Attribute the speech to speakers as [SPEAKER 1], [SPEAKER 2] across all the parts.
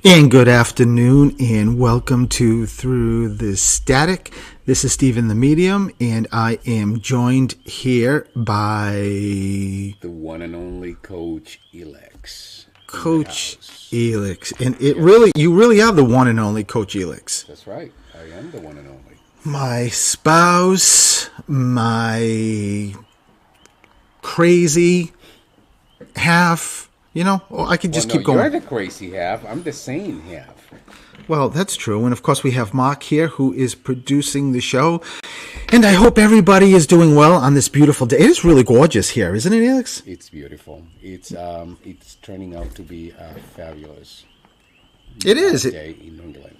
[SPEAKER 1] And good afternoon, and welcome to Through the Static. This is Stephen the Medium, and I am joined here by
[SPEAKER 2] the one and only Coach Elix.
[SPEAKER 1] Coach Elix. And you really are the one and only Coach Elix.
[SPEAKER 2] That's right. I am the one and only.
[SPEAKER 1] My spouse, my crazy half. You know, I could just keep going.
[SPEAKER 2] You're the crazy half. I'm the sane half.
[SPEAKER 1] Well, that's true. And of course, we have Mark here who is producing the show. And I hope everybody is doing well on this beautiful day. It is really gorgeous here, isn't it, Alex?
[SPEAKER 2] It's beautiful. It's turning out to be fabulous.
[SPEAKER 1] It is.
[SPEAKER 2] Day in England.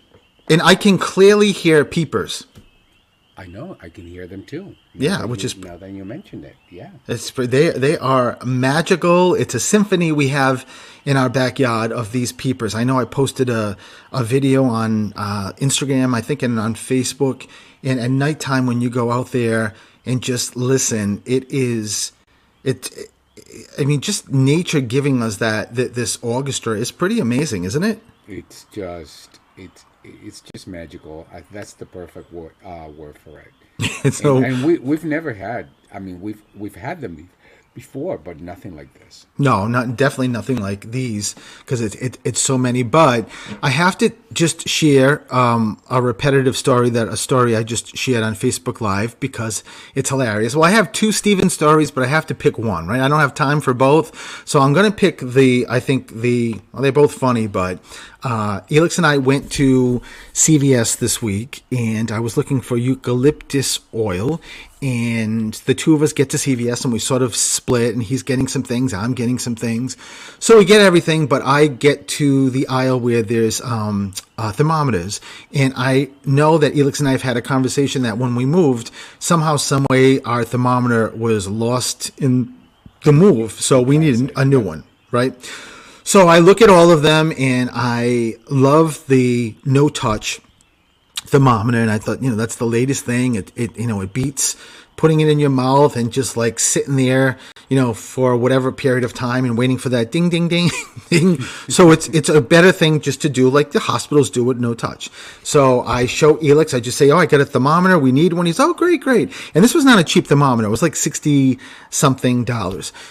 [SPEAKER 1] And I can clearly hear peepers.
[SPEAKER 2] I know. I can hear them too.
[SPEAKER 1] Yeah, which is
[SPEAKER 2] now that you mentioned it. Yeah,
[SPEAKER 1] they are magical. It's a symphony we have in our backyard of these peepers. I know I posted a video on Instagram, I think, and on Facebook. And at nighttime, when you go out there and just listen, just nature giving us this orchestra is pretty amazing, isn't it?
[SPEAKER 2] It's just magical. That's the perfect word for it. and we've never had. I mean, we've had them before, but nothing like this.
[SPEAKER 1] No, definitely nothing like these, because it's so many. But I have to just share a repetitive story I just shared on Facebook Live because it's hilarious. Well, I have two Steven stories, but I have to pick one, right? I don't have time for both, so I'm going to pick they're both funny, but Elix and I went to CVS this week, and I was looking for eucalyptus oil. And the two of us get to CVS and we sort of split, and he's getting some things, I'm getting some things. So we get everything, but I get to the aisle where there's thermometers. And I know that Elix and I have had a conversation that when we moved, somehow, some way, our thermometer was lost in the move. So we need a new one, right? So I look at all of them, and I love the no-touch thermometer, and I thought, that's the latest thing. It beats putting it in your mouth and just like sitting there, for whatever period of time and waiting for that ding, ding, ding, ding. So it's a better thing just to do like the hospitals do with no touch. So I show Elix, I just say, I got a thermometer. We need one. He's, great. And this was not a cheap thermometer. It was like $60 something.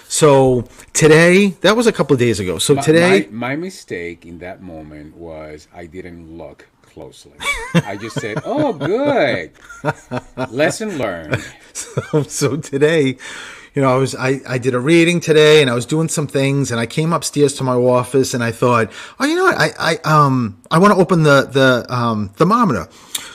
[SPEAKER 1] So today, that was a couple of days ago. So today,
[SPEAKER 2] my mistake in that moment was I didn't look closely. I just said, good. Lesson learned.
[SPEAKER 1] So today, I did a reading today, and I was doing some things, and I came upstairs to my office, and I thought, I want to open the thermometer.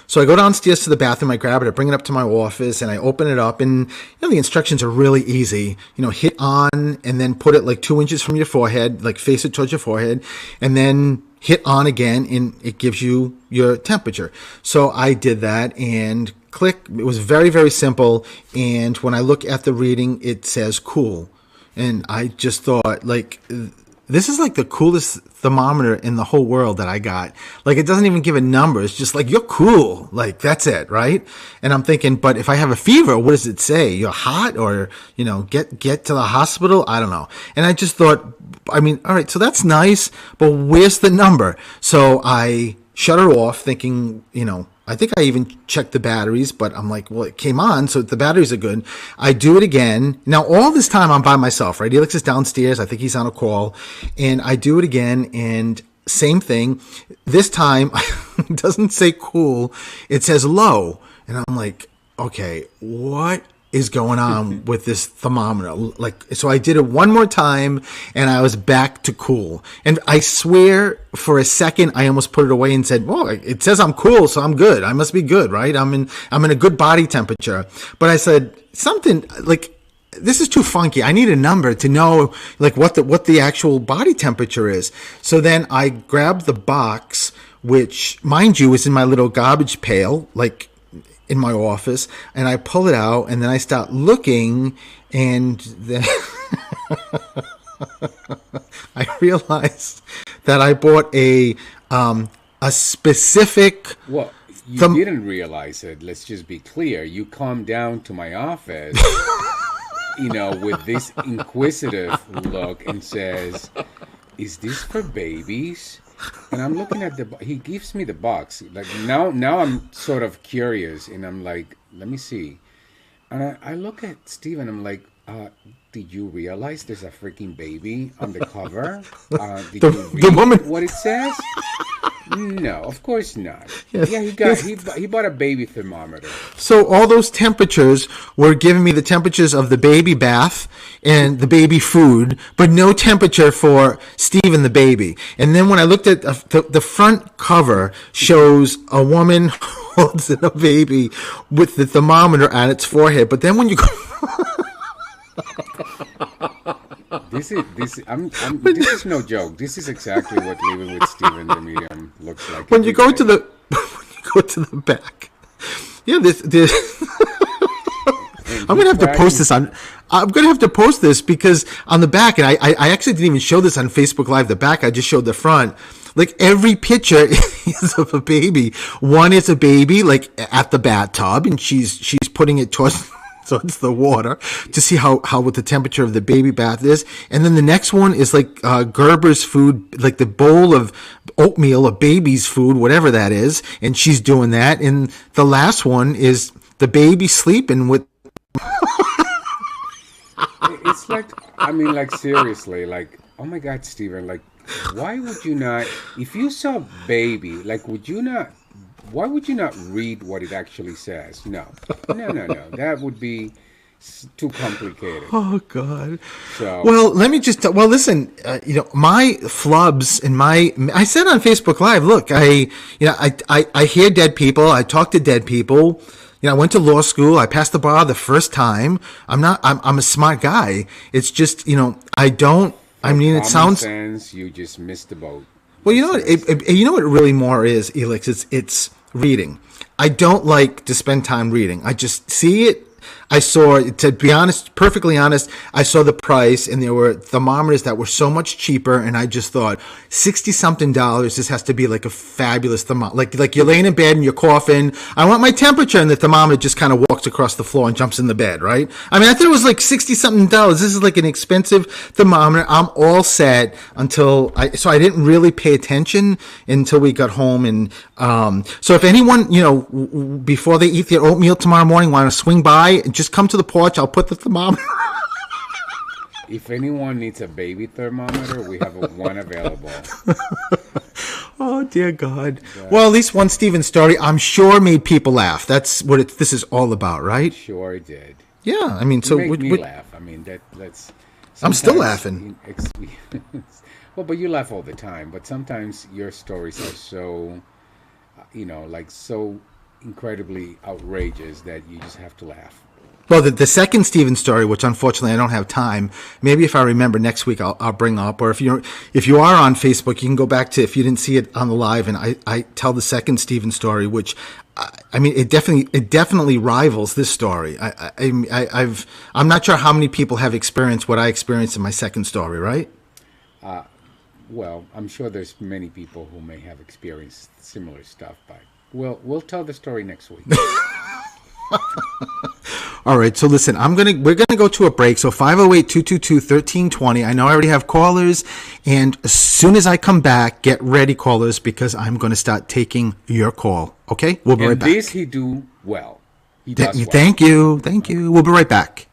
[SPEAKER 1] So I go downstairs to the bathroom, I grab it, I bring it up to my office, and I open it up, and the instructions are really easy. Hit on, and then put it like 2 inches from your forehead, like face it towards your forehead, and then hit on again, and it gives you your temperature. So I did that, and click. It was very, very simple. And when I look at the reading, it says cool. And I just thought, this is like the coolest thermometer in the whole world that I got. Like, it doesn't even give a number. It's just like, you're cool. Like, that's it, right? And I'm thinking, but if I have a fever, what does it say? You're hot, or, get to the hospital? I don't know. And I just thought, all right, so that's nice, but where's the number? So I shut it off thinking, I think I even checked the batteries, but I'm like, well, it came on, so the batteries are good. I do it again. Now, all this time I'm by myself, right? Elix is downstairs. I think he's on a call. And I do it again, and same thing. This time, it doesn't say cool. It says low. And I'm like, okay, what is going on with this thermometer? So I did it one more time, and I was back to cool. And I swear, for a second, I almost put it away and said, well, it says I'm cool, so I'm good. I must be good, right? I'm in a good body temperature. But I said something like, this is too funky. I need a number to know what the actual body temperature is. So then I grabbed the box, which, mind you, is in my little garbage pail, in my office, and I pull it out, and then I start looking, and then I realized that I bought a specific.
[SPEAKER 2] Well, you didn't realize it. Let's just be clear. You come down to my office, with this inquisitive look, and says, "Is this for babies?" And I'm looking at he gives me the box. Like now I'm sort of curious, and I'm like, let me see. And I look at Steve, and I'm like, did you realize there's a freaking baby on the cover? Did
[SPEAKER 1] The
[SPEAKER 2] you
[SPEAKER 1] the
[SPEAKER 2] read
[SPEAKER 1] woman.
[SPEAKER 2] what it says? No, of course not. Yeah,
[SPEAKER 1] Yes, yes.
[SPEAKER 2] he bought a baby thermometer.
[SPEAKER 1] So all those temperatures were giving me the temperatures of the baby bath and the baby food, but no temperature for Steve and the baby. And then when I looked at the front cover shows a woman holds a baby with the thermometer on its forehead. But then when you go,
[SPEAKER 2] This is no joke. This is exactly what living with Steven the medium looks like
[SPEAKER 1] when you
[SPEAKER 2] every
[SPEAKER 1] go to
[SPEAKER 2] day.
[SPEAKER 1] the when you go to the back, yeah, this
[SPEAKER 2] And
[SPEAKER 1] I'm
[SPEAKER 2] he
[SPEAKER 1] gonna have to post
[SPEAKER 2] crying.
[SPEAKER 1] this on. I'm gonna have to post this because on the back, and I actually didn't even show this on Facebook Live. The back, I just showed the front. Like every picture is of a baby. One is a baby like at the bathtub, and she's putting it towards towards the water to see how what the temperature of the baby bath is. And then the next one is like Gerber's food, like the bowl of oatmeal, a baby's food, whatever that is, and she's doing that. And the last one is the baby sleeping with.
[SPEAKER 2] It's like, I mean, like seriously, like, oh my God, Steven, like, why would you not, if you saw baby, like, would you not, why would you not read what it actually says? No, no, no, no. That would be too complicated.
[SPEAKER 1] Oh God.
[SPEAKER 2] So,
[SPEAKER 1] Well, let me just. Well, listen. My flubs and my. I said on Facebook Live. Look, I hear dead people. I talk to dead people. I went to law school. I passed the bar the first time. I'm not. I'm a smart guy. It's just. I don't. I
[SPEAKER 2] for
[SPEAKER 1] mean, it
[SPEAKER 2] common
[SPEAKER 1] sounds.
[SPEAKER 2] sense, you just missed the boat.
[SPEAKER 1] Well, you know what?
[SPEAKER 2] That's
[SPEAKER 1] You know what it really more is, Elix. It's reading. I don't like to spend time reading. I just see it. I saw, to be honest, perfectly honest, I saw the price, and there were thermometers that were so much cheaper, and I just thought, 60 something dollars. This has to be like a fabulous thermometer. Like you're laying in bed and you're coughing. I want my temperature, and the thermometer just kind of walks across the floor and jumps in the bed, right? I mean, I thought it was like 60 something dollars. This is like an expensive thermometer. I'm all set so I didn't really pay attention until we got home. And so if anyone, before they eat their oatmeal tomorrow morning, want to swing by, just come to the porch. I'll put the thermometer.
[SPEAKER 2] if anyone needs a baby thermometer, we have one available.
[SPEAKER 1] Oh dear God.
[SPEAKER 2] But
[SPEAKER 1] Well, at least one Steven story, I'm sure, made people laugh. That's what this is all about,
[SPEAKER 2] it
[SPEAKER 1] right?
[SPEAKER 2] sure did.
[SPEAKER 1] Yeah. I mean,
[SPEAKER 2] You
[SPEAKER 1] so
[SPEAKER 2] make me laugh. I mean, that's
[SPEAKER 1] I'm still
[SPEAKER 2] sometimes.
[SPEAKER 1] laughing.
[SPEAKER 2] Well, but you laugh all the time. But sometimes your stories are so, like so incredibly outrageous that you just have to laugh.
[SPEAKER 1] Well, the second Steven story, which unfortunately I don't have time. Maybe if I remember next week, I'll bring up. Or if you are on Facebook, you can go back to, if you didn't see it on the live, and I tell the second Steven story, which I mean it definitely rivals this story. I'm not sure how many people have experienced what I experienced in my second story, right?
[SPEAKER 2] Well, I'm sure there's many people who may have experienced similar stuff, but we'll tell the story next week.
[SPEAKER 1] All right, so listen, we're gonna go to a break. So 508-222-1320. I know I already have callers, and as soon as I come back, get ready, callers, because I'm gonna start taking your call. Okay? We'll be right
[SPEAKER 2] And
[SPEAKER 1] back.
[SPEAKER 2] this he do well. He does well.
[SPEAKER 1] Thank you. Thank you. We'll be right back.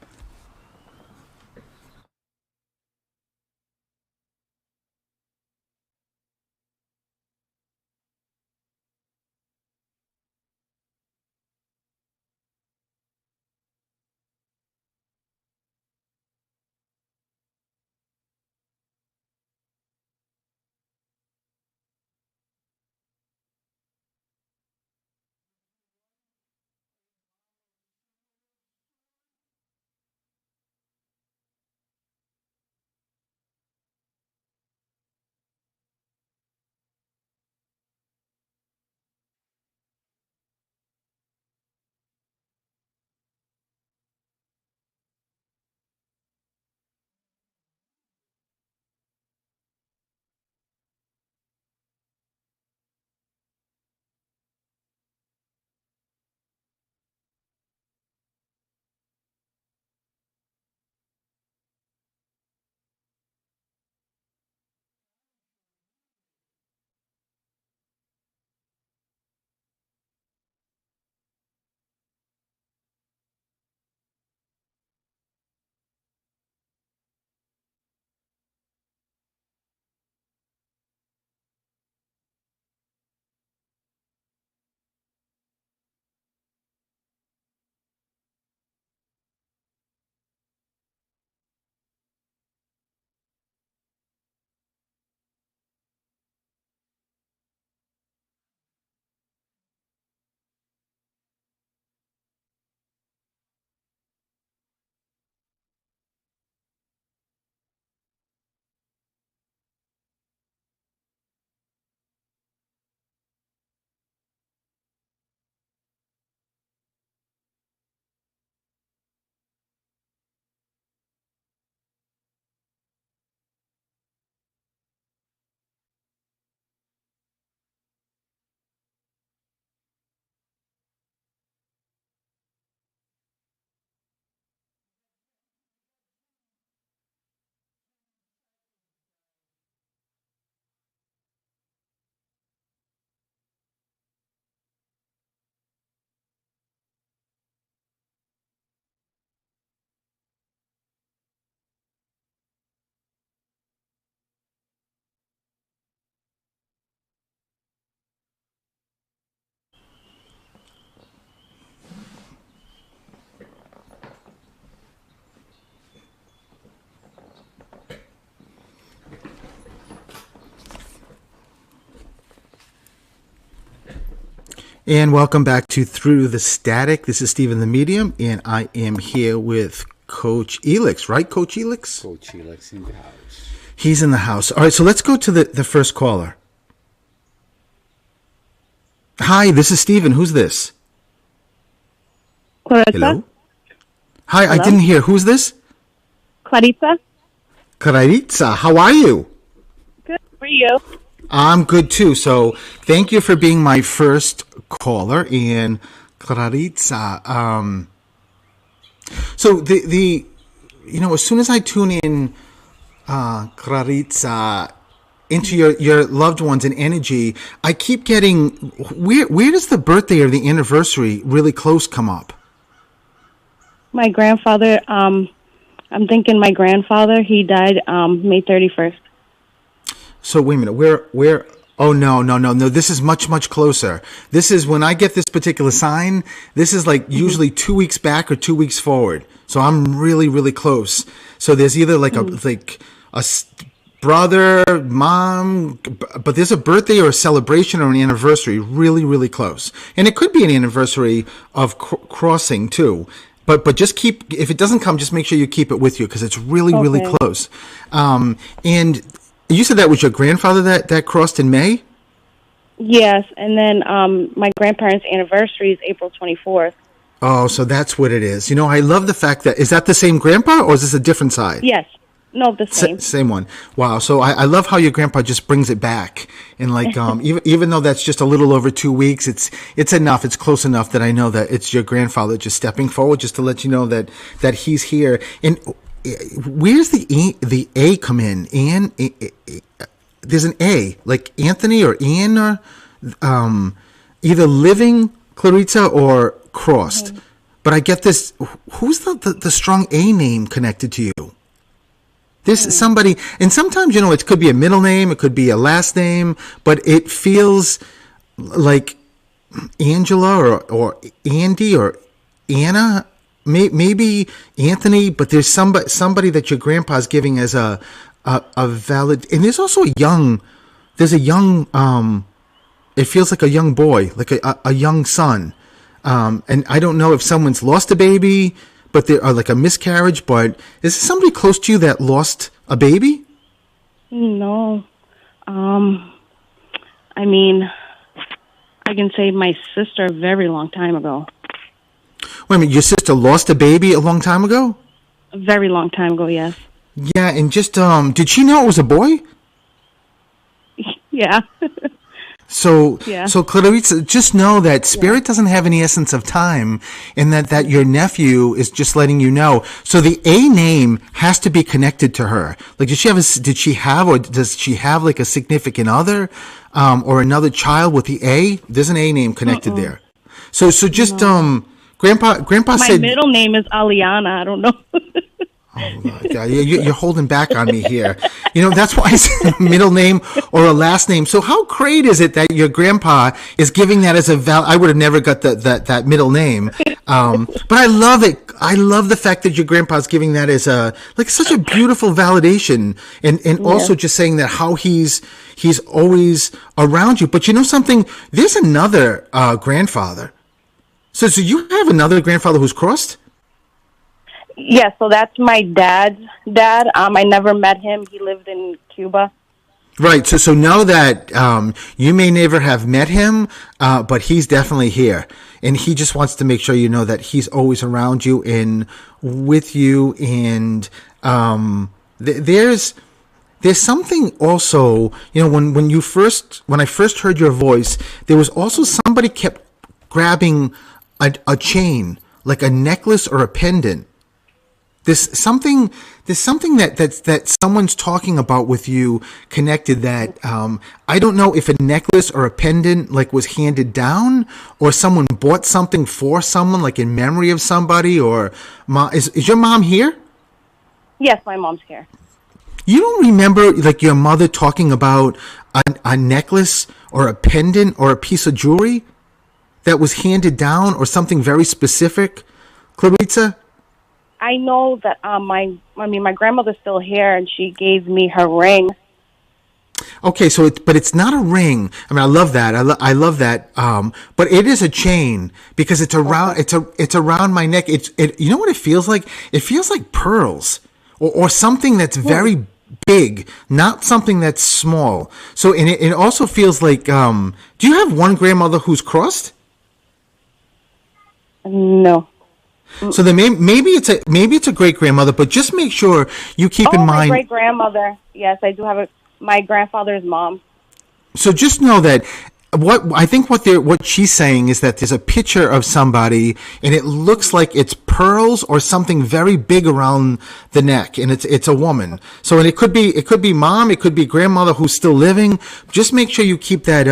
[SPEAKER 1] And welcome back to Through the Static. This is Stephen the Medium, and I am here with Coach Elix, right, Coach Elix?
[SPEAKER 2] Coach Elix in the house.
[SPEAKER 1] He's in the house. All right, so let's go to the first caller. Hi, this is Stephen. Who's this?
[SPEAKER 3] Clarissa?
[SPEAKER 1] Hello? Hi,
[SPEAKER 3] Hello?
[SPEAKER 1] I didn't hear. Who's this?
[SPEAKER 3] Clarissa?
[SPEAKER 1] Claritza, how are you?
[SPEAKER 3] Good. How are you?
[SPEAKER 1] I'm good too. So thank you for being my first caller. And Claritza, so the as soon as I tune in, Claritza, into your loved ones and energy, I keep getting where does the birthday or the anniversary really close come up?
[SPEAKER 3] My grandfather, I'm thinking my grandfather, he died May 31st.
[SPEAKER 1] So wait a minute, where? Oh no! This is much closer. This is when I get this particular sign. This is like usually 2 weeks back or 2 weeks forward. So I'm really close. So there's either like a brother, mom, but there's a birthday or a celebration or an anniversary really close, and it could be an anniversary of crossing too. But just keep, if it doesn't come, just make sure you keep it with you because it's really close. And you said that was your grandfather that crossed in May?
[SPEAKER 3] Yes, and then my grandparents' anniversary is April 24th.
[SPEAKER 1] Oh, so that's what it is. I love the fact that, is that the same grandpa or is this a different side?
[SPEAKER 3] Yes. No, the same.
[SPEAKER 1] Same one. Wow. So I love how your grandpa just brings it back. And like, even though that's just a little over 2 weeks, it's enough. It's close enough that I know that it's your grandfather just stepping forward just to let you know that he's here. And where's the A come in? Ann, there's an A, like Anthony or Ann, or either living, Claritza, or crossed. Mm-hmm. But I get this. Who's the strong A name connected to you? There's somebody, and sometimes, it could be a middle name, it could be a last name, but it feels like Angela or Andy or Anna, maybe Anthony, but there's somebody that your grandpa's giving as a valid, and there's also a young, it feels like a young boy, like a young son. And I don't know if someone's lost a baby, but there are like a miscarriage, but is there somebody close to you that lost a baby?
[SPEAKER 3] No. I mean, I can say my sister a very long time ago.
[SPEAKER 1] Wait a minute, your sister lost a baby a long time ago?
[SPEAKER 3] A very long time ago, yes.
[SPEAKER 1] Yeah, and just, did she know it was a boy?
[SPEAKER 3] Yeah.
[SPEAKER 1] So Claritza, just know that Spirit doesn't have any essence of time, and that your nephew is just letting you know. So the A name has to be connected to her. Like, does she have like a significant other, or another child with the A? There's an A name connected there. So just, Grandpa
[SPEAKER 3] my
[SPEAKER 1] said.
[SPEAKER 3] My middle name is Aliana. I don't know.
[SPEAKER 1] Oh, God. You're holding back on me here. That's why I said middle name or a last name. So how great is it that your grandpa is giving that as a I would have never got that middle name. But I love it. I love the fact that your grandpa's giving that as such a beautiful validation, and also just saying that how he's always around you. But something, there's another grandfather. So you have another grandfather who's crossed?
[SPEAKER 3] Yeah, so that's my dad's dad. I never met him. He lived in Cuba.
[SPEAKER 1] Right. So know that you may never have met him, but he's definitely here, and he just wants to make sure you know that he's always around you and with you. And there's something also. When I first heard your voice, there was also somebody kept grabbing a chain, like a necklace or a pendant. There's something that someone's talking about with you connected that I don't know if a necklace or a pendant was handed down, or someone bought something for someone in memory of somebody, or is your mom here?
[SPEAKER 3] Yes, my mom's here.
[SPEAKER 1] You don't remember your mother talking about a necklace or a pendant or a piece of jewelry that was handed down, or something very specific, Claritza?
[SPEAKER 3] I know that my grandmother's still here, and she gave me her ring.
[SPEAKER 1] Okay, so but it's not a ring. I mean, I love that. I love that. But it is a chain because it's around. It's around my neck. You know what it feels like? It feels like pearls or something that's very big, not something that's small. So and it also feels like. Do you have one grandmother who's crossed?
[SPEAKER 3] No.
[SPEAKER 1] So then maybe it's a great grandmother, but just make sure you keep in mind.
[SPEAKER 3] My great grandmother. Yes, I do have my grandfather's mom.
[SPEAKER 1] So just know that what she's saying is that there's a picture of somebody and it looks like it's pearls or something very big around the neck, and it's a woman. So and it could be mom, it could be grandmother who's still living. Just make sure you keep that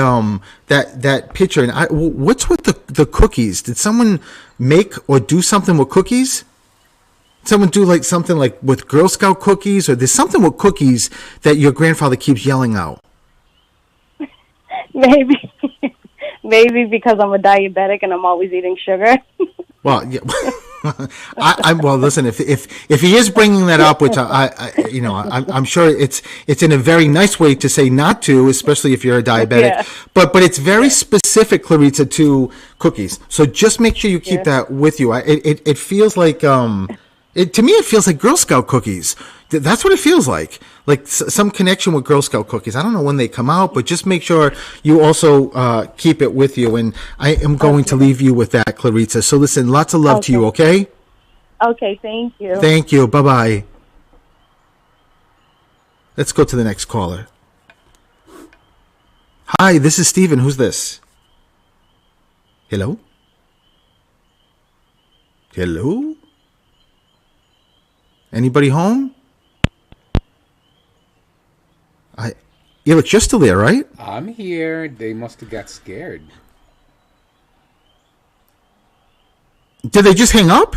[SPEAKER 1] that picture. And what's with the cookies? Did someone make or do something with cookies? Someone do like something like with Girl Scout cookies, or there's something with cookies that your grandfather keeps yelling out.
[SPEAKER 3] Maybe because I'm a diabetic and I'm always eating sugar.
[SPEAKER 1] Well, yeah. Well, listen. If he is bringing that up, which I'm sure it's in a very nice way to say not to, especially if you're a diabetic. Yeah. But it's very specific, Clarita, to cookies. So just make sure you keep that with you. It feels like to me it feels like Girl Scout cookies. That's what it feels like some connection with Girl Scout cookies. I don't know when they come out, but just make sure you also keep it with you. And I am going to leave you with that, Clarita. So listen, lots of love to you, okay?
[SPEAKER 3] Okay, thank you.
[SPEAKER 1] Thank you. Bye-bye. Let's go to the next caller. Hi, this is Steven. Who's this? Hello? Hello? Anybody home? Yeah, but you're still there, right?
[SPEAKER 2] I'm here. They must have got scared.
[SPEAKER 1] Did they just hang up?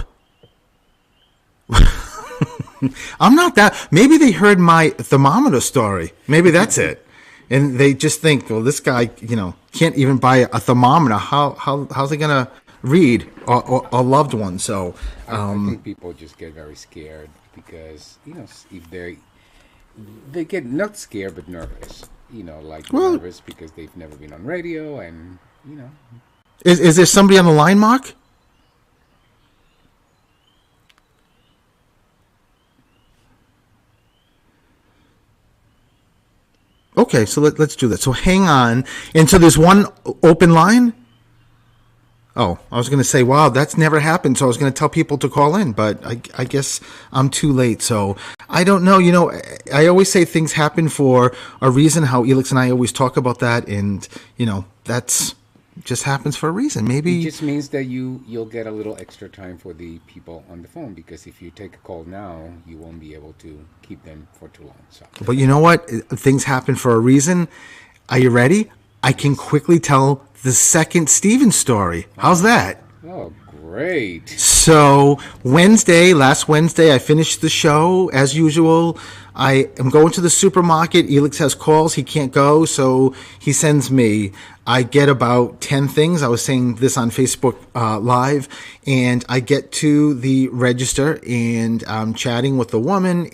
[SPEAKER 1] I'm not that. Maybe they heard my thermometer story. Maybe that's it. And they just think, well, this guy, can't even buy a thermometer. How's he going to read a loved one? So
[SPEAKER 2] I think people just get very scared because, if they get not scared but nervous, nervous because they've never been on radio and,
[SPEAKER 1] Is there somebody on the line, Mark? Okay, so let's do that. So hang on. And so there's one open line? Oh, I was going to say, wow, that's never happened. So I was going to tell people to call in, but I guess I'm too late. So I don't know. I always say things happen for a reason, how Elix and I always talk about that. And, that's just happens for a reason. Maybe
[SPEAKER 2] it just means that you'll get a little extra time for the people on the phone, because if you take a call now, you won't be able to keep them for too long. So.
[SPEAKER 1] But you know what? Things happen for a reason. Are you ready? I can quickly tell the second Steven story. How's that?
[SPEAKER 2] Oh, great.
[SPEAKER 1] So last Wednesday, I finished the show as usual. I am going to the supermarket. Elix has calls. He can't go, so he sends me. I get about 10 things. I was saying this on Facebook Live, and I get to the register, and I'm chatting with the woman,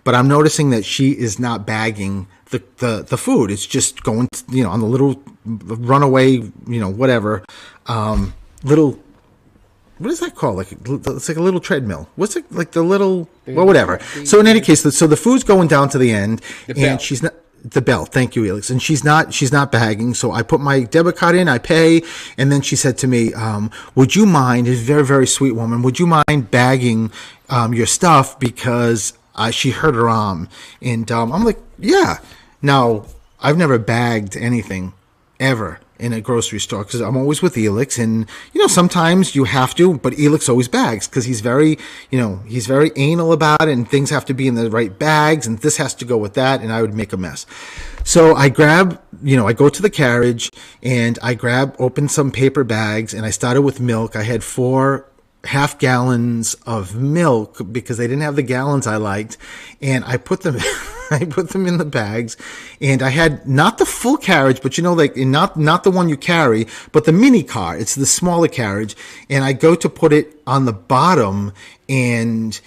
[SPEAKER 1] but I'm noticing that she is not bagging the food. It's just going, on the little runaway, whatever, little. What is that called? It's like a little treadmill. What's it like? The little, well, whatever. So in any case, so the food's going down to the end, and she's not. The belt. Thank you, Elix. And she's not bagging. So I put my debit card in, I pay, and then she said to me, would you mind, is a very, very sweet woman, would you mind bagging your stuff, because she hurt her arm? And I'm like, yeah. Now, I've never bagged anything ever in a grocery store, because I'm always with Elix, and sometimes you have to, but Elix always bags, because he's very anal about it, and things have to be in the right bags, and this has to go with that, and I would make a mess. So I grab, I go to the carriage, and I open some paper bags, and I started with milk. I had 4 half gallons of milk because they didn't have the gallons I liked, and I put them in the bags, and I had not the full carriage, but not the one you carry, but the mini car. It's the smaller carriage, and I go to put it on the bottom, and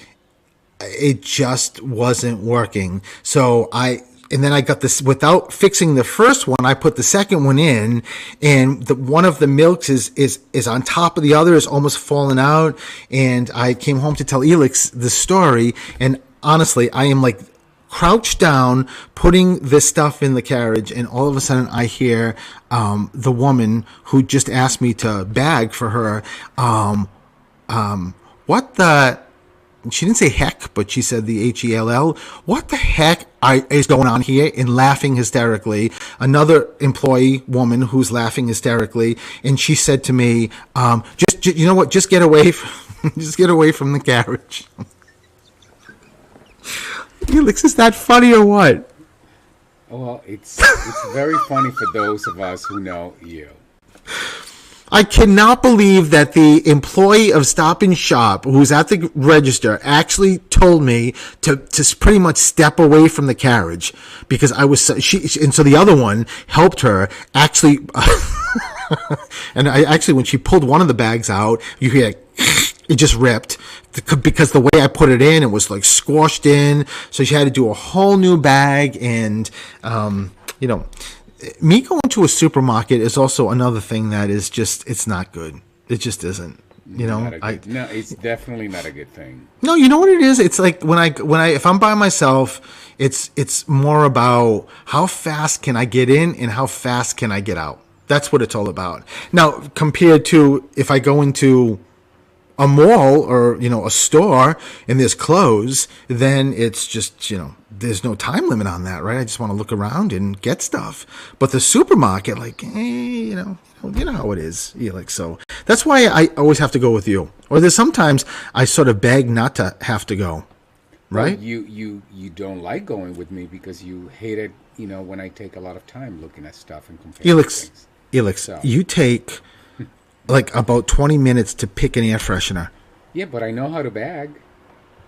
[SPEAKER 1] it just wasn't working. So I and then I got this without fixing the first one. I put the second one in, and one of the milks is on top of the other, is almost falling out. And I came home to tell Elix the story, and honestly, I am like crouched down, putting this stuff in the carriage, and all of a sudden I hear the woman who just asked me to bag for her. What the? She didn't say heck, but she said the HELL. What the heck is going on here? And laughing hysterically. Another employee woman who's laughing hysterically, and she said to me, "Just you know what? Just get away, just get away from the carriage." Felix, is that funny or what?
[SPEAKER 2] Well, it's very funny for those of us who know you.
[SPEAKER 1] I cannot believe that the employee of Stop and Shop who's at the register actually told me to pretty much step away from the carriage because I was and so the other one helped her actually. And I actually, when she pulled one of the bags out, you hear it just ripped because the way I put it in, it was like squashed in. So she had to do a whole new bag, and you know. Me going to a supermarket is also another thing that is just, it's not good. It just isn't, you know.
[SPEAKER 2] No, it's definitely not a good thing.
[SPEAKER 1] No, you know what it is? It's like when I if I'm by myself, it's more about how fast can I get in and how fast can I get out. That's what it's all about. Now, compared to if I go into a mall or, you know, a store and there's clothes, then it's just, you know, there's no time limit on that, right? I just want to look around and get stuff. But the supermarket, like, you know how it is. Yeah, like, so that's why I always have to go with you. Or there's sometimes I sort of beg not to have to go, right?
[SPEAKER 2] Well, you don't like going with me because you hate it, you know, when I take a lot of time looking at stuff and comparing things.
[SPEAKER 1] Elix, so. You take like about 20 minutes to pick an air freshener.
[SPEAKER 2] Yeah, but I know how to bag.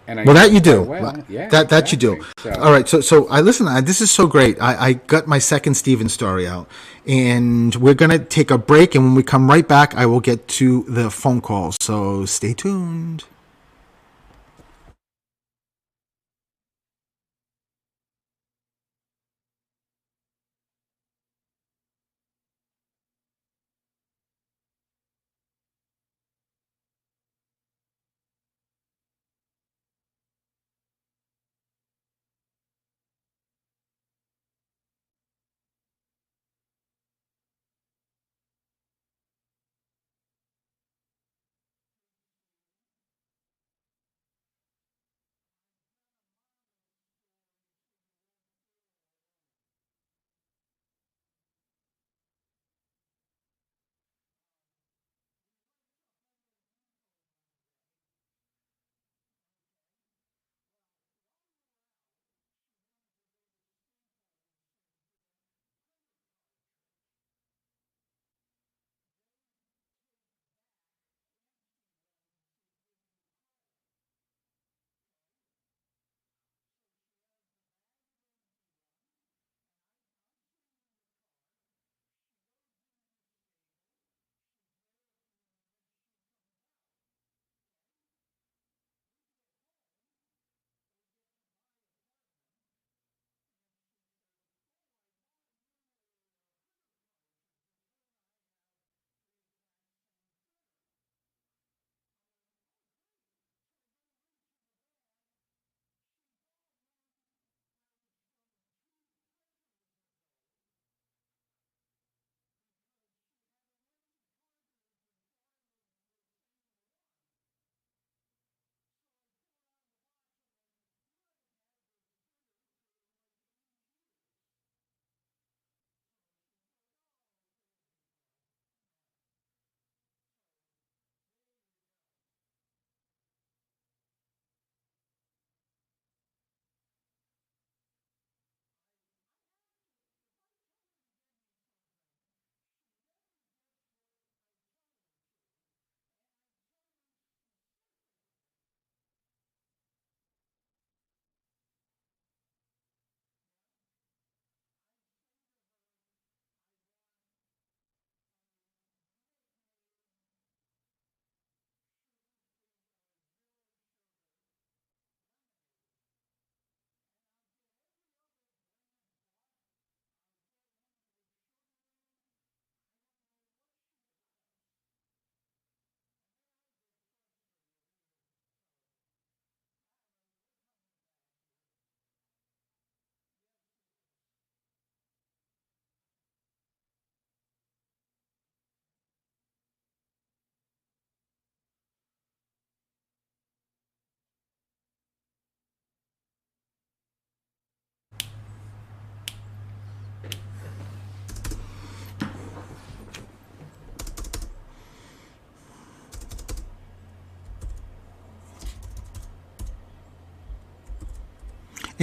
[SPEAKER 2] And I
[SPEAKER 1] well, that you do.
[SPEAKER 2] Well. Yeah,
[SPEAKER 1] that you do. So. All right. So I listen. This is so great. I got my second Steven story out, and we're gonna take a break. And when we come right back, I will get to the phone calls. So stay tuned.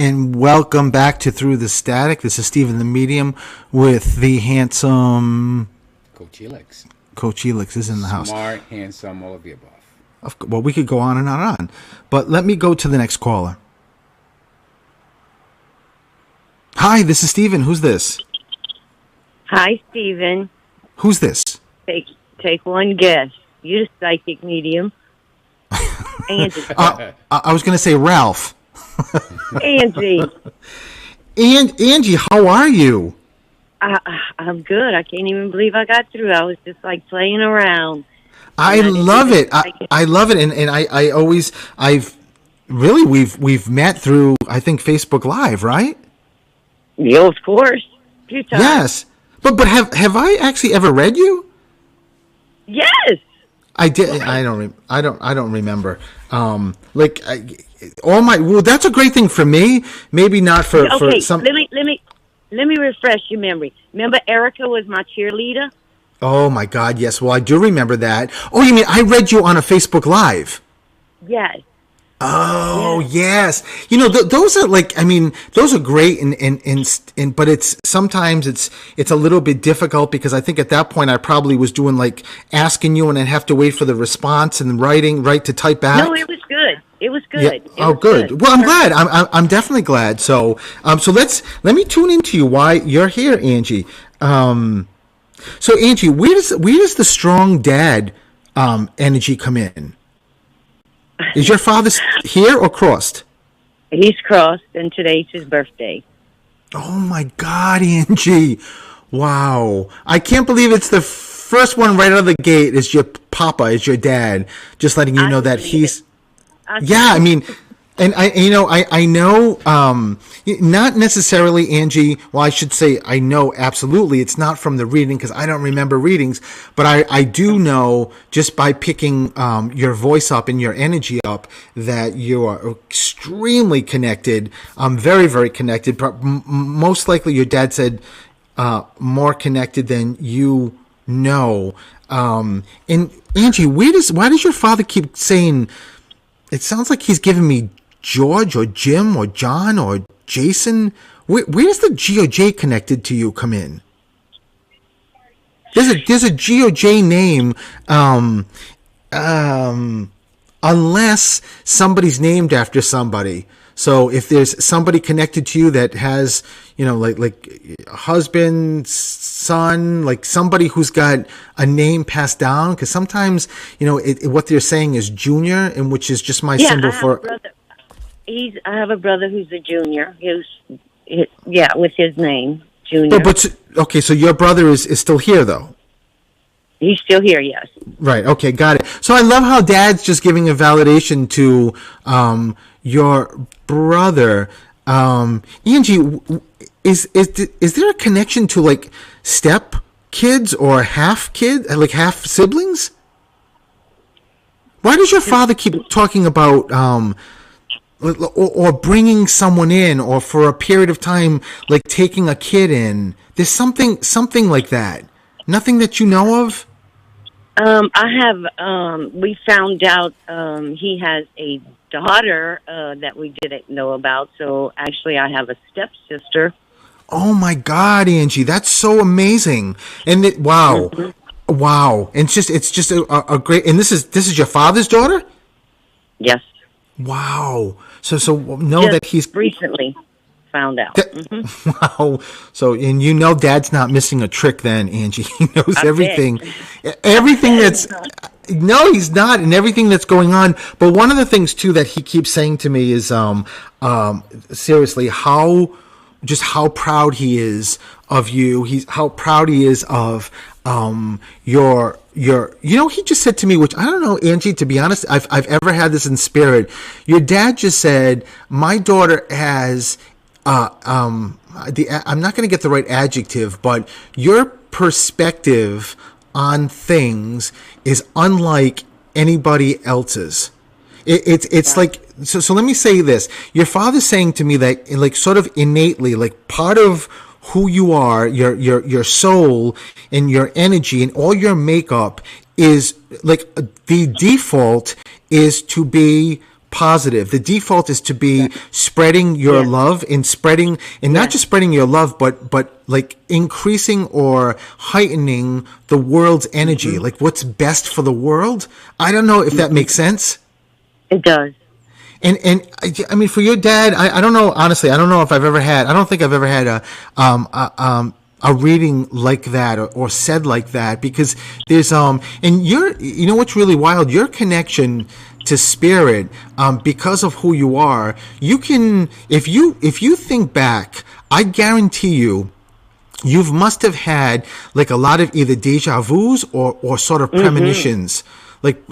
[SPEAKER 1] And welcome back to Through the Static. This is Stephen the Medium with the handsome
[SPEAKER 2] Coach Helix.
[SPEAKER 1] Coach Helix is in the house.
[SPEAKER 2] Smart, handsome, all of the above.
[SPEAKER 1] Well, we could go on and on and on. But let me go to the next caller. Hi, this is Stephen. Who's this?
[SPEAKER 4] Hi, Stephen.
[SPEAKER 1] Who's this?
[SPEAKER 4] Take one guess. You're the psychic medium. Angie.
[SPEAKER 1] I was going to say Ralph.
[SPEAKER 4] Angie.
[SPEAKER 1] And Angie, how are you?
[SPEAKER 4] I'm good. I can't even believe I got through. I was just like playing around.
[SPEAKER 1] I love it. I love it. And we've met through, I think, Facebook Live, right?
[SPEAKER 4] Yeah, of course. A few times.
[SPEAKER 1] Yes. But have I actually ever read you?
[SPEAKER 4] Yes.
[SPEAKER 1] I did. I don't remember. Well, that's a great thing for me. Maybe not for some.
[SPEAKER 4] Let me refresh your memory. Remember, Erica was my cheerleader.
[SPEAKER 1] Oh my God, yes. Well, I do remember that. Oh, you mean I read you on a Facebook Live?
[SPEAKER 4] Yes.
[SPEAKER 1] Oh yes. You know those are those are great and but it's sometimes it's a little bit difficult because I think at that point I probably was doing like asking you and I'd have to wait for the response and right to type back.
[SPEAKER 4] No, it was good. It was good.
[SPEAKER 1] Yeah. Oh, good. Well, I'm glad. I'm definitely glad. So let me tune into you. Why you're here, Angie. So Angie, where does the strong dad energy come in? Is your father here or crossed?
[SPEAKER 4] He's crossed, and today's his birthday.
[SPEAKER 1] Oh, my God, Angie. Wow. I can't believe it's the first one right out of the gate is your papa, is your dad, just letting you know that he's... Yeah, I mean... And I know, not necessarily, Angie. Well, I should say I know absolutely. It's not from the reading because I don't remember readings, but I do know just by picking your voice up and your energy up that you are extremely connected. Very, very connected. Most likely, your dad said more connected than you know. And Angie, why does your father keep saying? It sounds like he's giving me George or Jim or John or Jason. Where does the G or J connected to you come in? There's a G or J name, unless somebody's named after somebody. So if there's somebody connected to you that has, like husband, son, like somebody who's got a name passed down, because sometimes, what they're saying is junior, and which is just my symbol for.
[SPEAKER 4] I have a brother who's a junior. With his name, Junior.
[SPEAKER 1] Okay, so your brother is still here, though?
[SPEAKER 4] He's still here, yes.
[SPEAKER 1] Right, okay, got it. So I love how Dad's just giving a validation to your brother. Angie, is there a connection to, like, step kids or half kids, like half siblings? Why does your father keep talking about... or bringing someone in, or for a period of time, like taking a kid in. There's something like that. Nothing that you know of?
[SPEAKER 4] We found out he has a daughter that we didn't know about. So actually I have a stepsister.
[SPEAKER 1] Oh my God, Angie, that's so amazing. And wow. Mm-hmm. Wow. And it's just a great, and this is your father's daughter?
[SPEAKER 4] Yes.
[SPEAKER 1] Wow. So that he's
[SPEAKER 4] recently found out.
[SPEAKER 1] Wow. So, and Dad's not missing a trick then, Angie. He knows everything. Everything that's... No, he's not. And everything that's going on. But one of the things, too, that he keeps saying to me is, seriously, how proud he is of you. How proud he is of your he just said to me, which I don't know, Angie, to be honest, I've ever had this in spirit. Your dad just said, my daughter has I'm not going to get the right adjective, but your perspective on things is unlike anybody else's. It's like, so let me say this. Your father's saying to me that, like, sort of innately, like, part of who you are, your soul and your energy and all your makeup is, like, the default is to be positive. The default is to be spreading your love and spreading, and not just spreading your love, but like increasing or heightening the world's energy, like what's best for the world. I don't know if that makes sense.
[SPEAKER 4] It does.
[SPEAKER 1] And I mean, for your dad, I don't know, honestly, I don't know if I've ever had, I don't think I've ever had a reading like that or said like that, because there's, and you know what's really wild, your connection to spirit, because of who you are, you can, if you think back, I guarantee you must have had like a lot of either deja vus or sort of premonitions. Like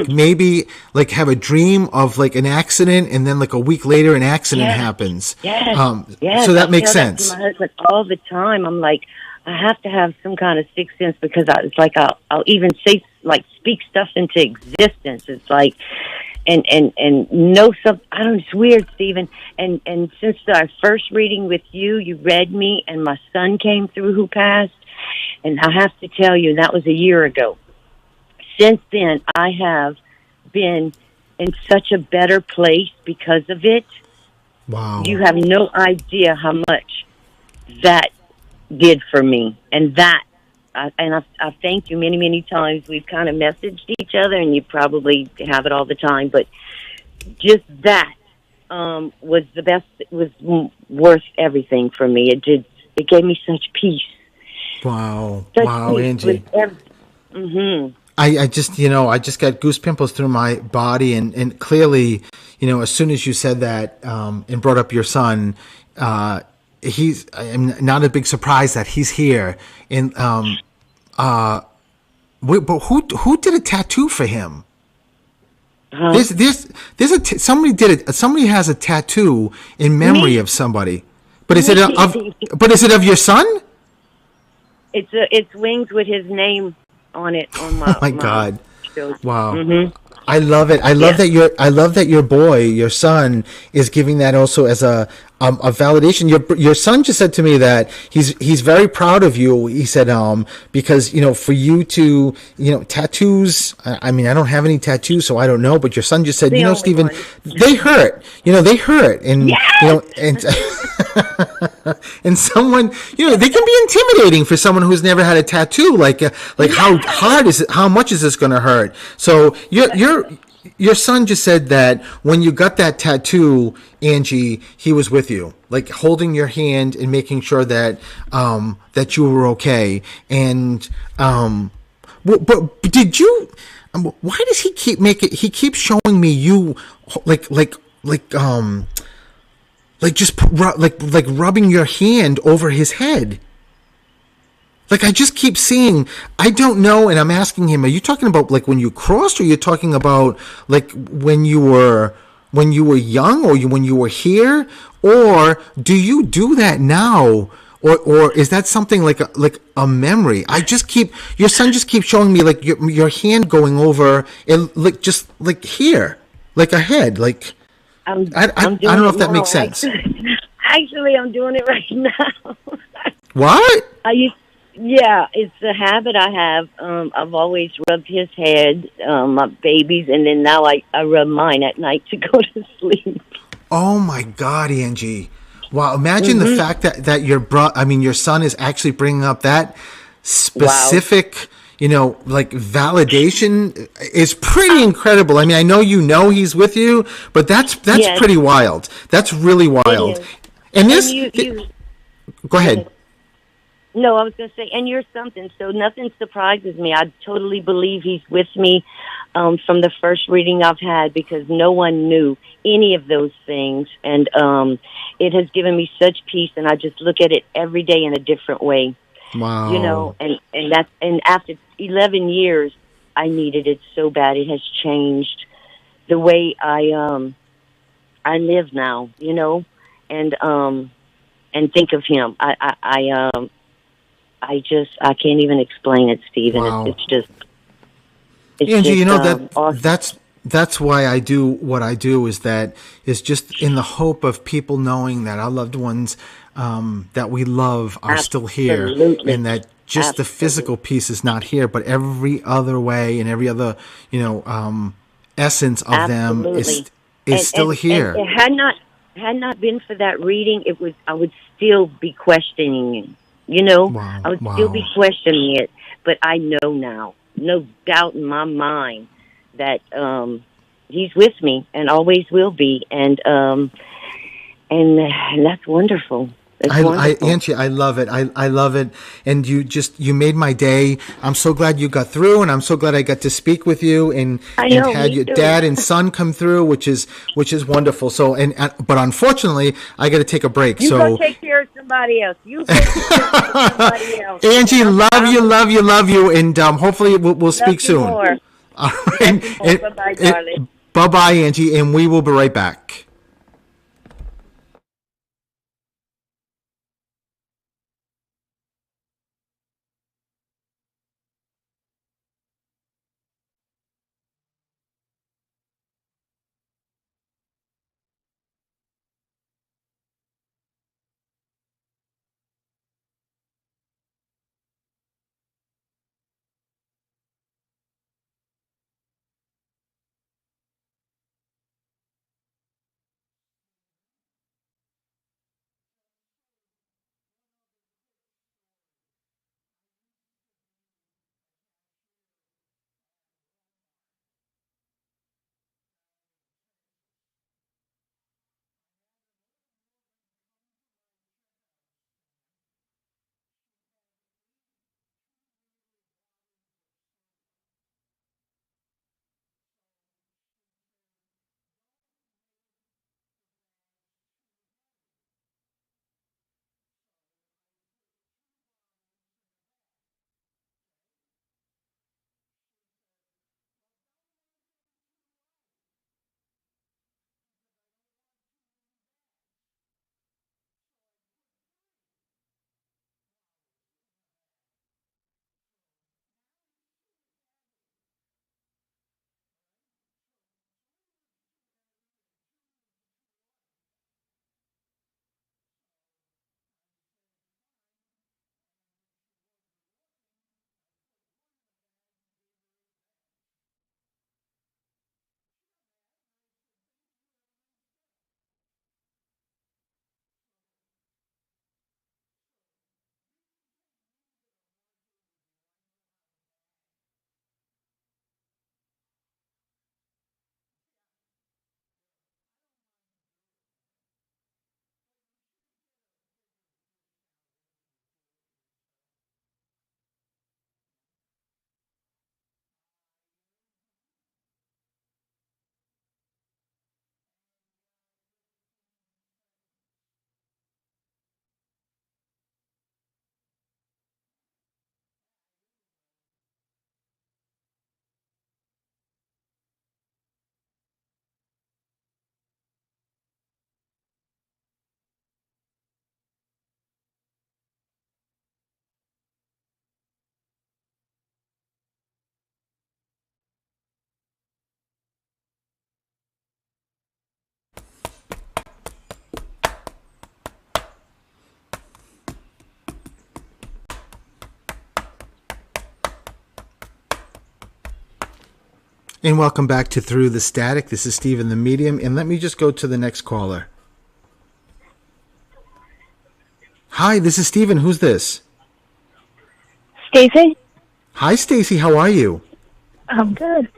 [SPEAKER 1] maybe like have a dream of like an accident, and then like a week later an accident happens.
[SPEAKER 4] Yes.
[SPEAKER 1] So that makes sense.
[SPEAKER 4] That to my husband all the time. I'm like, I have to have some kind of sixth sense, because it's like I'll even say, like, speak stuff into existence. It's like, and know something. I don't know. It's weird, Stephen. And since our first reading with you, you read me, and my son came through who passed, and I have to tell you, that was a year ago. Since then, I have been in such a better place because of it.
[SPEAKER 1] Wow.
[SPEAKER 4] You have no idea how much that did for me. And I've thanked you many, many times. We've kind of messaged each other, and you probably have it all the time. But just that was the best. It was worth everything for me. It gave me such peace.
[SPEAKER 1] Wow.
[SPEAKER 4] Such
[SPEAKER 1] wow,
[SPEAKER 4] peace
[SPEAKER 1] Angie. I just, I just got goose pimples through my body, and clearly, as soon as you said that, and brought up your son, I'm not a big surprise that he's here. And, but who did a tattoo for him? Somebody has a tattoo in memory of somebody, but is it of your son?
[SPEAKER 4] It's wings with his name on it. On my,
[SPEAKER 1] oh my God!
[SPEAKER 4] Shows.
[SPEAKER 1] Wow, I love it. I love that your boy, your son, is giving that also as a validation. Your son just said to me that he's very proud of you. He said because for you to tattoos. I mean, I don't have any tattoos, so I don't know. But your son just said, Stephen, they hurt. They hurt, and and. And someone, they can be intimidating for someone who's never had a tattoo. Like how hard is it? How much is this going to hurt? So your son just said that when you got that tattoo, Angie, he was with you, like holding your hand and making sure that that you were okay. And but did you? Why does he keep He keeps showing me you like just rubbing your hand over his head. Like I just keep seeing, I don't know, and I'm asking him, are you talking about like when you crossed, or you're talking about like when you were young, or when you were here, or do you do that now, or is that something like a memory? Your son just keeps showing me like your hand going over it, like just like here, like a head, like. I don't know if that makes sense.
[SPEAKER 4] Actually, I'm doing it right now.
[SPEAKER 1] What?
[SPEAKER 4] It's a habit I have. I've always rubbed his head, my baby's, and then now I rub mine at night to go to sleep.
[SPEAKER 1] Oh my God, Angie! Wow, imagine the fact that your son is actually bringing up that specific. Wow. Like validation is pretty incredible. I mean, I know he's with you, but that's pretty wild. That's really wild. And this, go ahead.
[SPEAKER 4] No, I was going to say, and you're something. So nothing surprises me. I totally believe he's with me from the first reading I've had, because no one knew any of those things, and it has given me such peace. And I just look at it every day in a different way.
[SPEAKER 1] Wow.
[SPEAKER 4] And after 11 years, I needed it so bad. It has changed the way I live now, and think of him. I can't even explain it, Stephen.
[SPEAKER 1] Wow.
[SPEAKER 4] It's just
[SPEAKER 1] Angie,
[SPEAKER 4] awesome.
[SPEAKER 1] That's why I do what I do, is just in the hope of people knowing that our loved ones that we love are still here, and that just the physical piece is not here, but every other way and every other essence of them is still here.
[SPEAKER 4] And it had not been for that reading, I would still be questioning it.
[SPEAKER 1] Wow.
[SPEAKER 4] I would still be questioning it. But I know now, no doubt in my mind, that he's with me and always will be, and that's wonderful.
[SPEAKER 1] Angie, I love it. I love it. And you made my day. I'm so glad you got through, and I'm so glad I got to speak with you and had your dad and son come through, which is wonderful. So, but unfortunately, I got to take a break.
[SPEAKER 4] You
[SPEAKER 1] so
[SPEAKER 4] go take care of somebody else.
[SPEAKER 1] Angie, love you. And hopefully we'll speak soon.
[SPEAKER 4] More.
[SPEAKER 1] All right.
[SPEAKER 4] Bye-bye, darling.
[SPEAKER 1] Bye-bye, Angie, and we will be right back. And welcome back to Through the Static. This is Stephen the Medium, and let me just go to the next caller. Hi, this is Stephen. Who's this?
[SPEAKER 5] Stacy?
[SPEAKER 1] Hi, Stacy. How are you?
[SPEAKER 5] I'm good.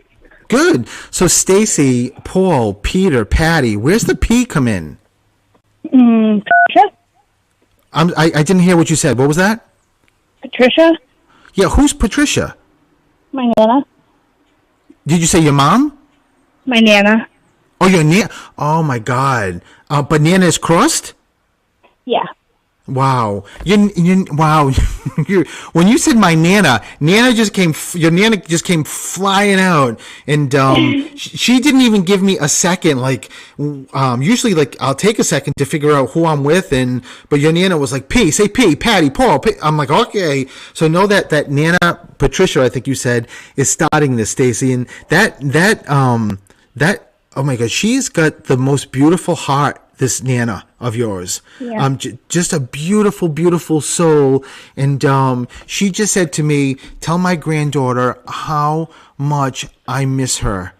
[SPEAKER 1] Good. So, Stacy, Paul, Peter, Patty, where's the P come in?
[SPEAKER 5] Patricia?
[SPEAKER 1] I didn't hear what you said. What was that?
[SPEAKER 5] Patricia?
[SPEAKER 1] Yeah, who's Patricia?
[SPEAKER 5] My Nana.
[SPEAKER 1] Did you say your mom?
[SPEAKER 5] My Nana.
[SPEAKER 1] Oh, your Nana. Oh, my God. But Nana is crossed?
[SPEAKER 5] Yeah.
[SPEAKER 1] Wow. Wow. When you said my Nana just came, your Nana just came flying out. And she didn't even give me a second. Like, usually, like, I'll take a second to figure out who I'm with. But your Nana was like, P, say P, Patty, Paul. P. I'm like, okay. So know that Nana, Patricia, I think you said, is starting this, Stacy. And that, oh my God, she's got the most beautiful heart, this Nana of yours.
[SPEAKER 5] Yeah.
[SPEAKER 1] Just a beautiful, beautiful soul. And she just said to me, tell my granddaughter how much I miss her.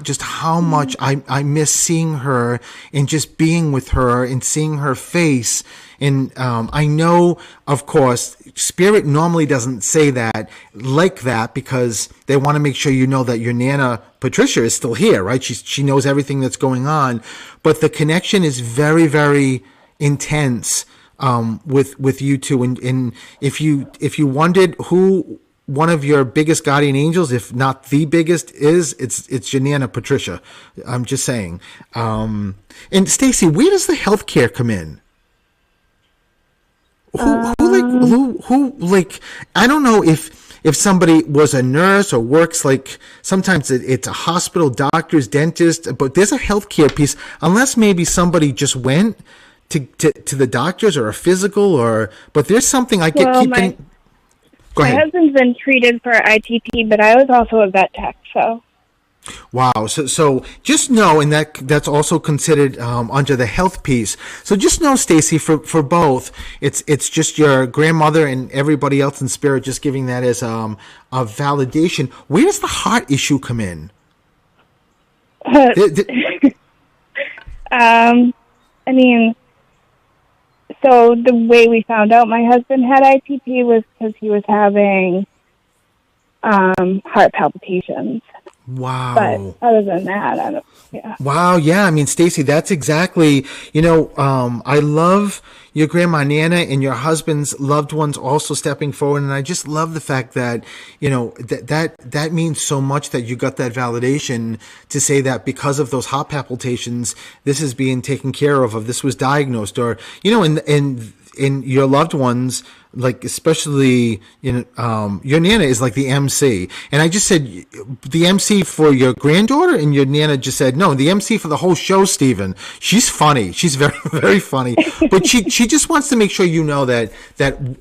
[SPEAKER 1] just how much I miss seeing her and just being with her and seeing her face. And I know, of course, Spirit normally doesn't say that like that because they want to make sure you know that your Nana Patricia is still here, right? She knows everything that's going on, but the connection is very, very intense with you two. And if you wondered who one of your biggest guardian angels, if not the biggest, it's your Nana Patricia. I'm just saying. And Stacy, where does the healthcare come in? Who I don't know if somebody was a nurse or works sometimes it's a hospital, doctors, dentist, but there's a healthcare piece, unless maybe somebody just went to the doctors or a physical but there's something I keep getting. Go ahead.
[SPEAKER 5] My husband's been treated for ITP, but I was also a vet tech, so.
[SPEAKER 1] Wow. So just know, and that's also considered under the health piece. So just know, Stacy, for both, it's just your grandmother and everybody else in spirit just giving that as a validation. Where does the heart issue come in?
[SPEAKER 5] I mean, so the way we found out my husband had ITP was because he was having heart palpitations.
[SPEAKER 1] Wow.
[SPEAKER 5] But other than that, yeah.
[SPEAKER 1] Wow. Yeah. I mean, Stacy, that's exactly, I love your grandma Nana and your husband's loved ones also stepping forward. And I just love the fact that, that means so much that you got that validation to say that because of those heart palpitations, this is being taken care of this was diagnosed, or, in your loved ones, especially your Nana is like the MC. And I just said the MC for your granddaughter, and your Nana just said, no, the MC for the whole show, Stephen. She's funny. She's very, very funny. But she just wants to make sure you know that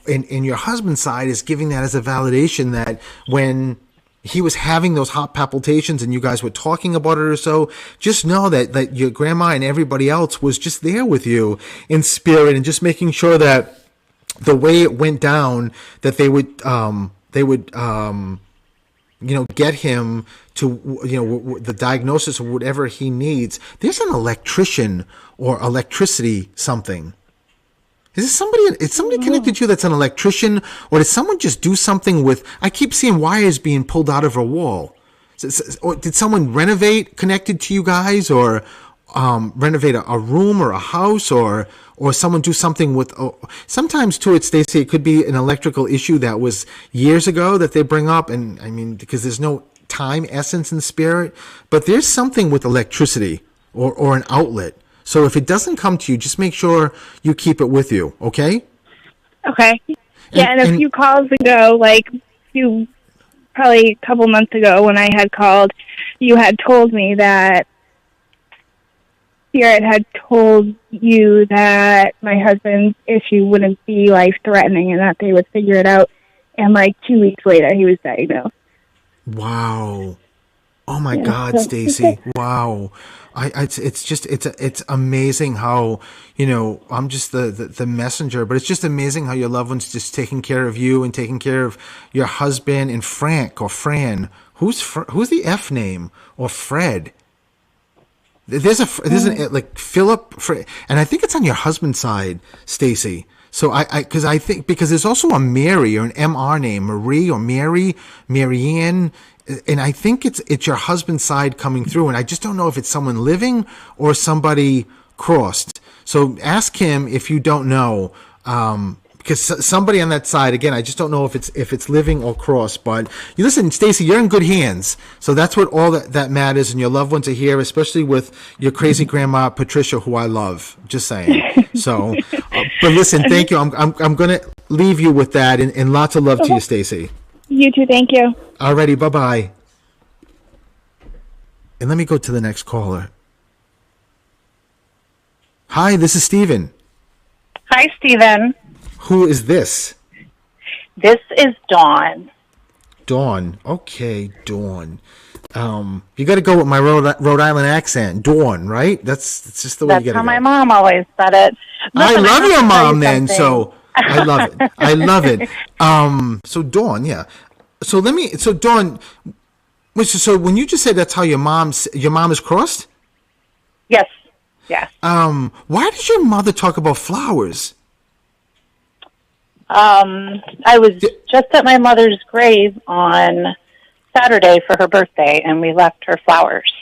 [SPEAKER 1] in your husband's side is giving that as a validation that when he was having those heart palpitations and you guys were talking about it or so, just know that your grandma and everybody else was just there with you in spirit and just making sure that the way it went down, that they would get him to, the diagnosis or whatever he needs. There's an electrician or electricity something. Is somebody connected to you that's an electrician, or did someone just do something with, I keep seeing wires being pulled out of a wall. Or did someone renovate connected to you guys, or renovate a room or a house, or someone do something with, sometimes too, Stacey, it could be an electrical issue that was years ago that they bring up. And I mean, because there's no time essence in spirit, but there's something with electricity or an outlet. So if it doesn't come to you, just make sure you keep it with you, okay?
[SPEAKER 5] Okay. Yeah, and a few calls ago, probably a couple months ago when I had called, you had told me that Spirit had told you that my husband's issue wouldn't be life-threatening and that they would figure it out. And 2 weeks later, he was diagnosed.
[SPEAKER 1] Wow. Oh my God, Stacy. Wow. It's amazing how, I'm just the messenger, but it's just amazing how your loved ones just taking care of you and taking care of your husband and Frank or Fran. Who's the F name, or Fred? There's Philip, Fred, and I think it's on your husband's side, Stacy. So because there's also a Mary or an MR name, Marie or Marianne. And I think it's your husband's side coming through, and I just don't know if it's someone living or somebody crossed. So ask him if you don't know, because somebody on that side, again, I just don't know if it's living or crossed. But you listen, Stacy, you're in good hands. So that's what all that matters, and your loved ones are here, especially with your crazy grandma Patricia, who I love. Just saying. So, but listen, thank you. I'm going to leave you with that, and lots of love to you, Stacy.
[SPEAKER 5] You too, thank you.
[SPEAKER 1] Alrighty, bye-bye. And let me go to the next caller. Hi, this is Stephen.
[SPEAKER 6] Hi, Stephen.
[SPEAKER 1] Who is this?
[SPEAKER 6] This is Dawn.
[SPEAKER 1] Dawn. Okay, Dawn. You got to go with my Rhode Island accent. Dawn, right? That's just the way you got to go.
[SPEAKER 6] That's how my mom always said it.
[SPEAKER 1] Listen, I love your mom then, so I love it. I love it. So Dawn, yeah. So Dawn, Wait, so when you just said that's how your mom is crossed,
[SPEAKER 6] Yes. Yes.
[SPEAKER 1] why did your mother talk about flowers?
[SPEAKER 6] I was just at my mother's grave on Saturday for her birthday, and we left her flowers.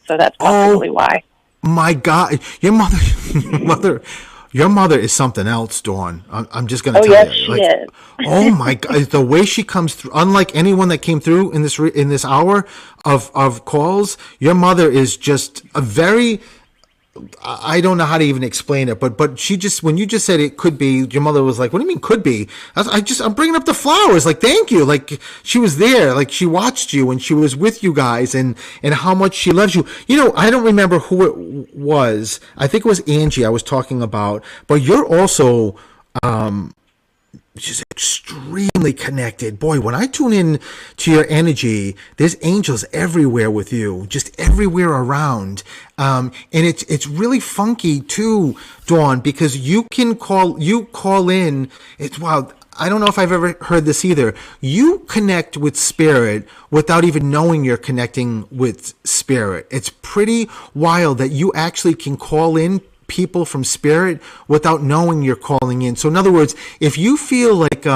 [SPEAKER 6] So that's possibly why.
[SPEAKER 1] My God, mother, your mother is something else, Dawn. I'm just going to tell
[SPEAKER 6] Yes,
[SPEAKER 1] you.
[SPEAKER 6] she is.
[SPEAKER 1] Oh my God, the way she comes through, unlike anyone that came through in this hour of calls, your mother is just a very. I don't know how to even explain it, but she just, when you just said it could be, your mother was like, "What do you mean could be?" I'm bringing up the flowers, like, thank you, like she was there, like she watched you and she was with you guys, and how much she loves you. You know, I don't remember who it was. I think it was Angie I was talking about, but you're also she's extremely connected. Boy, when I tune in to your energy, there's angels everywhere with you, just everywhere around. And it's really funky too, Dawn, because you call in. It's wow. I don't know if I've ever heard this either. You connect with spirit without even knowing you're connecting with spirit. It's pretty wild that you actually can call in people from spirit without knowing you're calling in. So in other words, if you feel like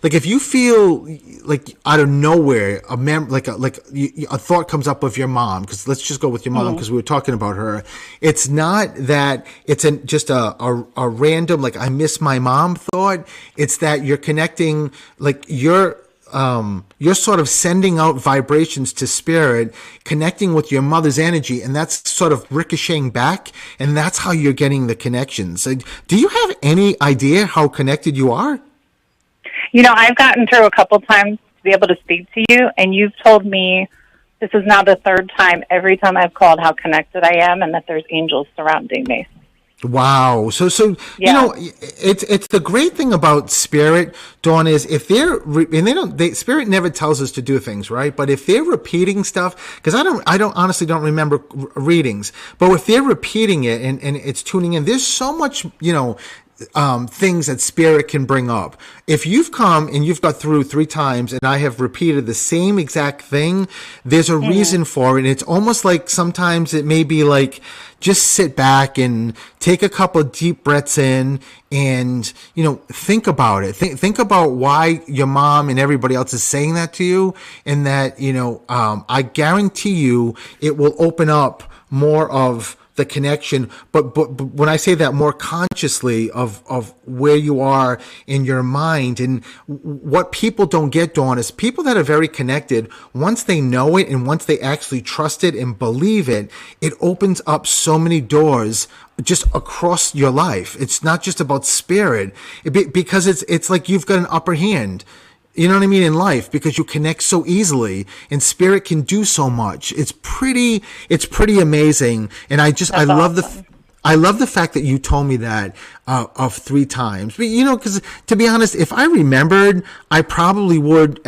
[SPEAKER 1] if you feel like out of nowhere a thought comes up of your mom, because let's just go with your mom because we were talking about her. It's not that it's just a random like I miss my mom thought. It's that you're connecting, like you're sort of sending out vibrations to spirit, connecting with your mother's energy, and that's sort of ricocheting back, and that's how you're getting the connections. Do you have any idea how connected you are?
[SPEAKER 6] You know, I've gotten through a couple times to be able to speak to you, and you've told me this is now the third time every time I've called how connected I am and that there's angels surrounding me.
[SPEAKER 1] Wow. So
[SPEAKER 6] Yeah.
[SPEAKER 1] You know, it's the great thing about spirit, Dawn, is if spirit never tells us to do things, right? But if they're repeating stuff, because I don't honestly don't remember readings, but if they're repeating it and it's tuning in, there's so much, you know, things that spirit can bring up. If you've come and you've got through 3 times and I have repeated the same exact thing, there's a reason for it. And it's almost like sometimes it may be like, just sit back and take a couple of deep breaths in and, you know, think about it. Think about why your mom and everybody else is saying that to you, and that, you know, I guarantee you it will open up more of the connection, but when I say that, more consciously of where you are in your mind. And what people don't get, Dawn, is people that are very connected, once they know it and once they actually trust it and believe it, it opens up so many doors just across your life. It's not just about spirit, because it's like you've got an upper hand. You know what I mean, in life, because you connect so easily, and spirit can do so much. It's pretty amazing. And I love the fact that you told me that of 3 times. But, you know, because to be honest, if I remembered, I probably would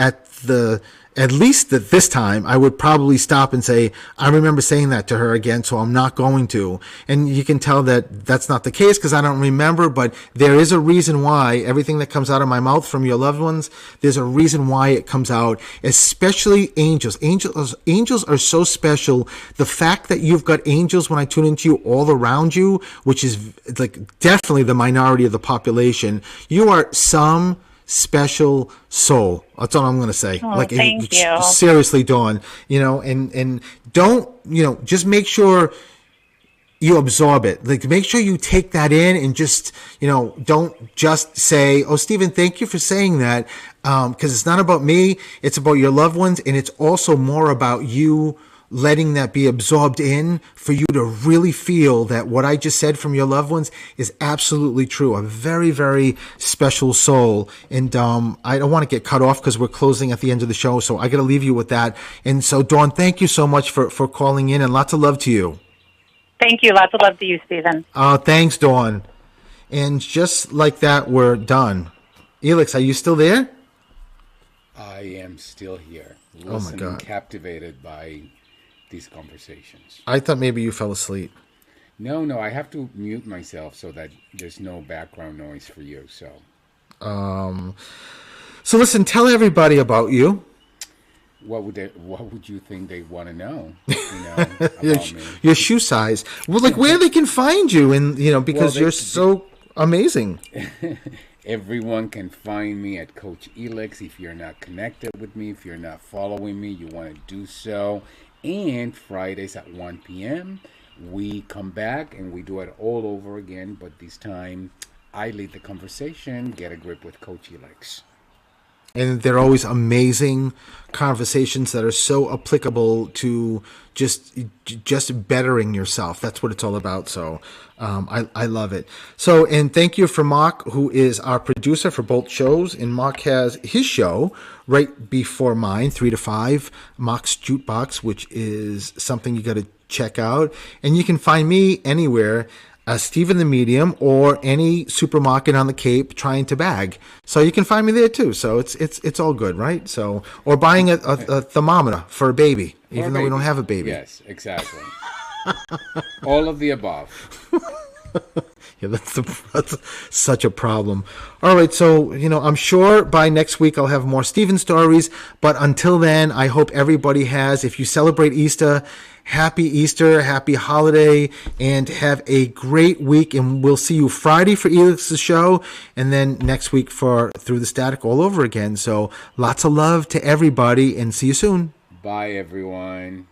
[SPEAKER 1] at least at this time, I would probably stop and say, I remember saying that to her again, so I'm not going to. And you can tell that that's not the case because I don't remember, but there is a reason why everything that comes out of my mouth from your loved ones, there's a reason why it comes out, especially angels. Angels are so special. The fact that you've got angels when I tune into you all around you, which is like definitely the minority of the population, you are some special soul. That's all I'm going to say.
[SPEAKER 6] Oh, thank you.
[SPEAKER 1] Seriously, Dawn, you know, and don't, you know, just make sure you absorb it. Like, make sure you take that in and just, you know, don't just say, oh, Stephen, thank you for saying that. Because it's not about me. It's about your loved ones. And it's also more about you letting that be absorbed in for you to really feel that what I just said from your loved ones is absolutely true. A very, very special soul. And I don't want to get cut off because we're closing at the end of the show. So I got to leave you with that. And so, Dawn, thank you so much for calling in, and lots of love to you.
[SPEAKER 6] Thank you. Lots of love to you, Stephen.
[SPEAKER 1] Thanks, Dawn. And just like that, we're done. Elix, are you still there?
[SPEAKER 2] I am still here,
[SPEAKER 1] Oh my God.
[SPEAKER 2] captivated by these conversations.
[SPEAKER 1] I thought maybe you fell asleep.
[SPEAKER 2] No, I have to mute myself so that there's no background noise for you. So
[SPEAKER 1] So listen, tell everybody about you.
[SPEAKER 2] What would you think they want to know? About me.
[SPEAKER 1] Your shoe size. Well, like where they can find you, and because you're so amazing.
[SPEAKER 2] Everyone can find me at Coach Elix. If you're not connected with me, if you're not following me, you want to do so. And Fridays at 1 p.m. we come back and we do it all over again. But this time, I lead the conversation. Get a grip with Coach Elix.
[SPEAKER 1] And they're always amazing conversations that are so applicable to just bettering yourself. That's what it's all about. So I love it. So, and thank you for Mark, who is our producer for both shows. And Mark has his show right before mine, 3 to 5, Mark's Jukebox, which is something you got to check out. And you can find me anywhere, Stephen the Medium, or any supermarket on the Cape trying to bag. So you can find me there too. So it's all good, right? So, or buying a thermometer for a baby, even though we don't have a baby.
[SPEAKER 2] Yes, exactly. All of the above.
[SPEAKER 1] Yeah, that's such a problem. All right, so I'm sure by next week I'll have more Stephen stories. But until then, I hope everybody has. If you celebrate Easter, happy holiday, and have a great week. And we'll see you Friday for Elix's show, and then next week for Through the Static all over again. So lots of love to everybody, and see you soon.
[SPEAKER 2] Bye, everyone.